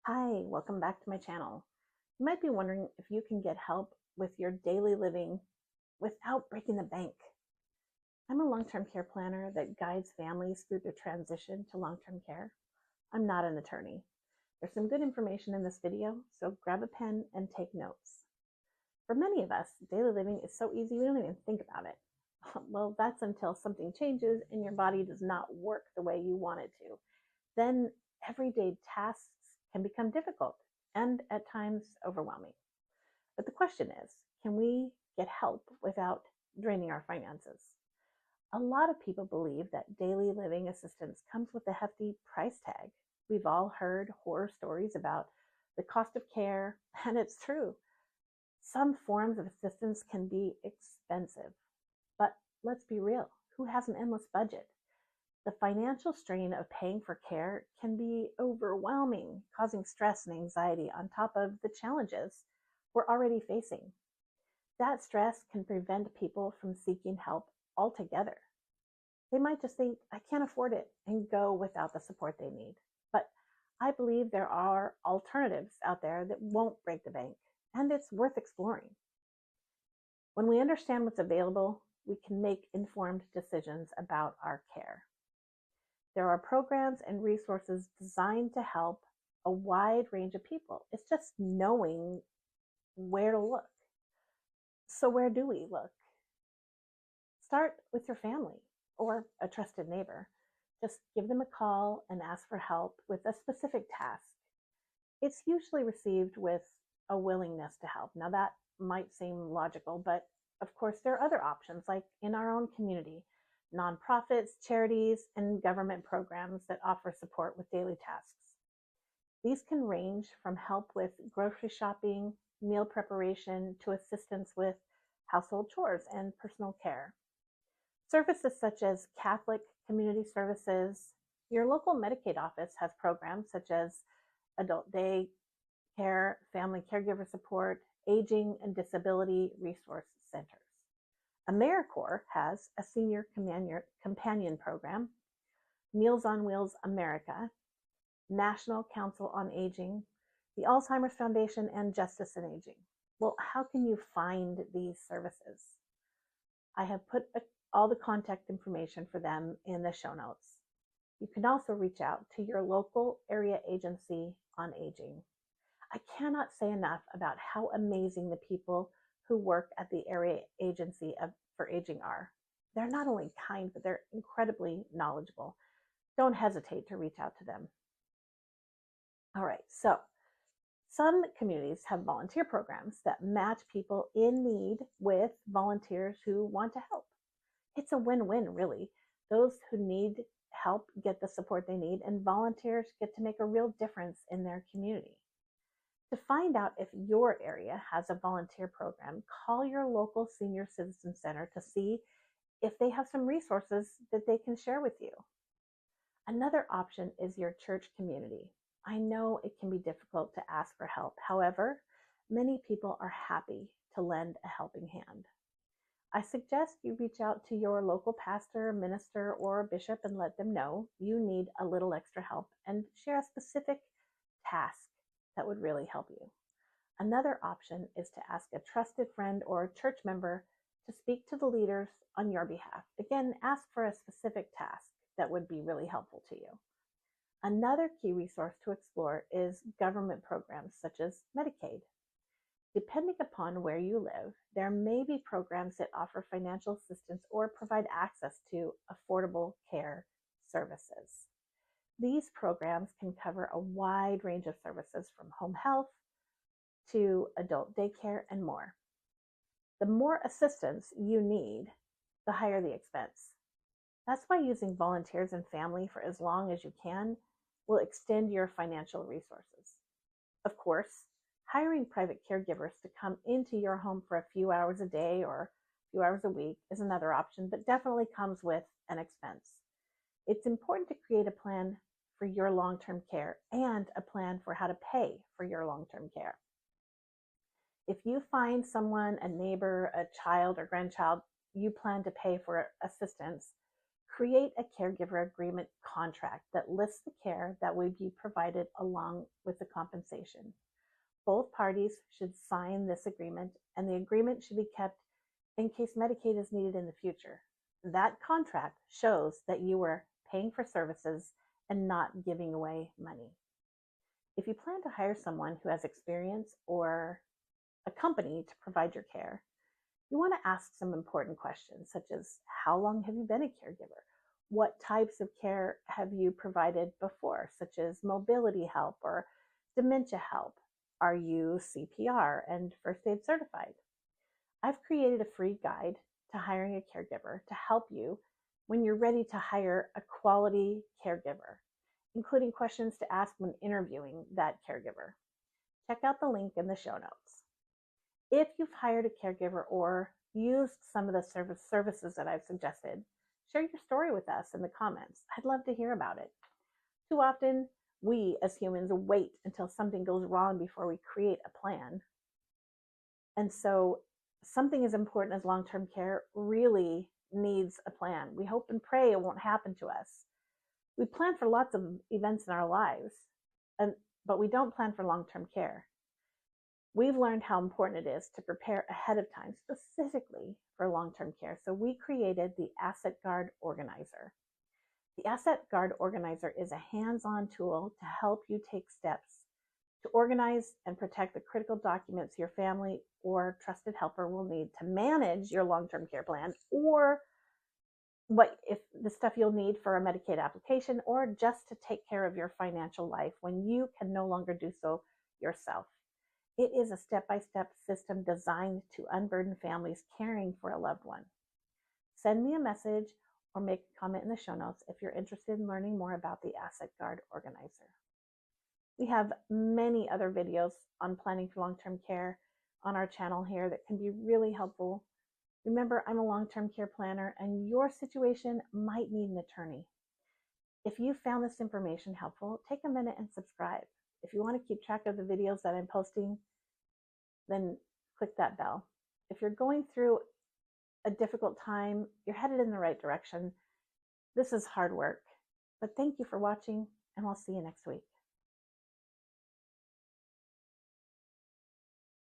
Hi, welcome back to my channel. You might be wondering if you can get help with your daily living without breaking the bank. I'm a long-term care planner that guides families through the transition to long-term care. I'm not an attorney. There's some good information in this video, so grab a pen and take notes. For many of us, daily living is so easy we don't even think about it. Well, that's until something changes and your body does not work the way you want it to. Then everyday tasks can become difficult and at times overwhelming. But the question is, can we get help without draining our finances? A lot of people believe that daily living assistance comes with a hefty price tag. We've all heard horror stories about the cost of care, and it's true. Some forms of assistance can be expensive, but let's be real, who has an endless budget? The financial strain of paying for care can be overwhelming, causing stress and anxiety on top of the challenges we're already facing. That stress can prevent people from seeking help altogether. They might just think, I can't afford it, and go without the support they need. But I believe there are alternatives out there that won't break the bank, and it's worth exploring. When we understand what's available, we can make informed decisions about our care. There are programs and resources designed to help a wide range of people. It's just knowing where to look. So where do we look? Start with your family or a trusted neighbor. Just give them a call and ask for help with a specific task. It's usually received with a willingness to help. Now that might seem logical, but of course there are other options like in our own community. Nonprofits, charities, and government programs that offer support with daily tasks. These can range from help with grocery shopping, meal preparation, to assistance with household chores and personal care. Services such as Catholic community services, your local Medicaid office has programs such as adult day care, family caregiver support, aging and disability resource centers. AmeriCorps has a senior companion program, Meals on Wheels America, National Council on Aging, the Alzheimer's Foundation, and Justice in Aging. Well, how can you find these services? I have put all the contact information for them in the show notes. You can also reach out to your local area agency on aging. I cannot say enough about how amazing the people who work at the area agency for aging are. They're not only kind, but they're incredibly knowledgeable. Don't hesitate to reach out to them. All right, so some communities have volunteer programs that match people in need with volunteers who want to help. It's a win-win, really. Those who need help get the support they need, and volunteers get to make a real difference in their community. To find out if your area has a volunteer program, call your local senior citizen center to see if they have some resources that they can share with you. Another option is your church community. I know it can be difficult to ask for help. However, many people are happy to lend a helping hand. I suggest you reach out to your local pastor, minister, or bishop and let them know you need a little extra help and share a specific task that would really help you. Another option is to ask a trusted friend or church member to speak to the leaders on your behalf. Again, ask for a specific task that would be really helpful to you. Another key resource to explore is government programs such as Medicaid. Depending upon where you live, there may be programs that offer financial assistance or provide access to affordable care services. These programs can cover a wide range of services from home health to adult daycare and more. The more assistance you need, the higher the expense. That's why using volunteers and family for as long as you can will extend your financial resources. Of course, hiring private caregivers to come into your home for a few hours a day or a few hours a week is another option, but definitely comes with an expense. It's important to create a plan for your long-term care and a plan for how to pay for your long-term care. If you find someone, a neighbor, a child or grandchild, you plan to pay for assistance, Create a caregiver agreement contract that lists the care that would be provided along with the compensation. Both parties should sign this agreement, and the agreement should be kept in case Medicaid is needed in the future. That contract shows that you were paying for services and not giving away money. If you plan to hire someone who has experience or a company to provide your care, you want to ask some important questions, such as how long have you been a caregiver? What types of care have you provided before, such as mobility help or dementia help? Are you CPR and first aid certified? I've created a free guide to hiring a caregiver to help you when you're ready to hire a quality caregiver, including questions to ask when interviewing that caregiver. Check out the link in the show notes. If you've hired a caregiver or used some of the services that I've suggested, share your story with us in the comments. I'd love to hear about it. Too often, we as humans wait until something goes wrong before we create a plan. And so something as important as long-term care really needs a plan. We hope and pray it won't happen to us. We plan for lots of events in our lives, but we don't plan for long-term care. We've learned how important it is to prepare ahead of time, specifically for long-term care. So we created the Asset Guard Organizer. The Asset Guard Organizer is a hands-on tool to help you take steps to organize and protect the critical documents your family or trusted helper will need to manage your long-term care plan, or if the stuff you'll need for a Medicaid application, or just to take care of your financial life when you can no longer do so yourself. It is a step-by-step system designed to unburden families caring for a loved one. Send me a message or make a comment in the show notes if you're interested in learning more about the Asset Guard Organizer. We have many other videos on planning for long-term care on our channel here that can be really helpful. Remember, I'm a long-term care planner, and your situation might need an attorney. If you found this information helpful, take a minute and subscribe. If you want to keep track of the videos that I'm posting, then click that bell. If you're going through a difficult time, you're headed in the right direction. This is hard work, but thank you for watching, and we'll see you next week.